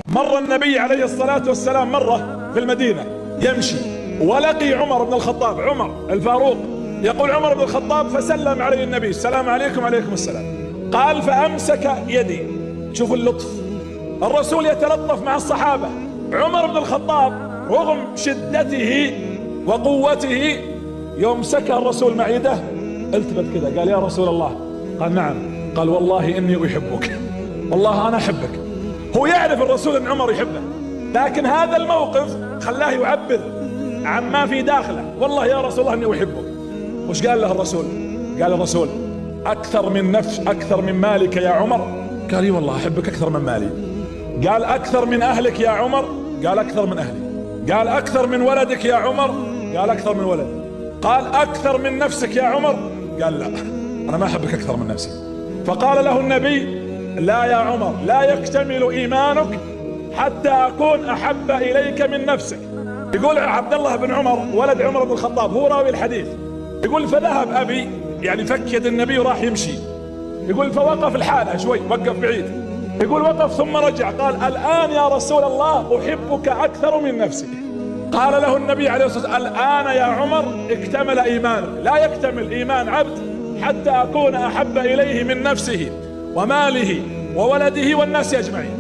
مر النبي عليه الصلاة والسلام مرة في المدينة يمشي، ولقي عمر بن الخطاب، عمر الفاروق. يقول عمر بن الخطاب فسلم عليه النبي: السلام عليكم. عليكم السلام. قال فأمسك يدي. شوفوا اللطف، الرسول يتلطف مع الصحابة. عمر بن الخطاب رغم شدته وقوته يوم سكى الرسول مع يده التفت كذا قال: يا رسول الله. قال: نعم. قال: والله إني أحبك، والله أنا أحبك. هو يعرف الرسول أن عمر يحبه، لكن هذا الموقف خلاه يعبر عن ما في داخله: والله يا رسول الله إني أحبك. وش قال له الرسول؟ قال الرسول: أكثر من مالك يا عمر. قال: اي والله أحبك أكثر من مالي. قال: أكثر من أهلك يا عمر. قال: أكثر من أهلي. قال: أكثر من ولدك يا عمر. قال: أكثر من ولدي. قال: أكثر من نفسك يا عمر. قال: لا، أنا ما أحبك أكثر من نفسي. فقال له النبي: لا يا عمر، لا يكتمل إيمانك حتى أكون أحب إليك من نفسك. يقول عبد الله بن عمر ولد عمر بن الخطاب هو راوي الحديث، يقول فذهب أبي، يعني فك يد النبي وراح يمشي. يقول فوقف الحالة شوي، وقف بعيد. يقول وقف ثم رجع قال: الآن يا رسول الله أحبك أكثر من نفسي. قال له النبي عليه الصلاة والسلام: الآن يا عمر اكتمل إيمانك. لا يكتمل إيمان عبد حتى أكون أحب إليه من نفسه وماله وولده والناس أجمعين.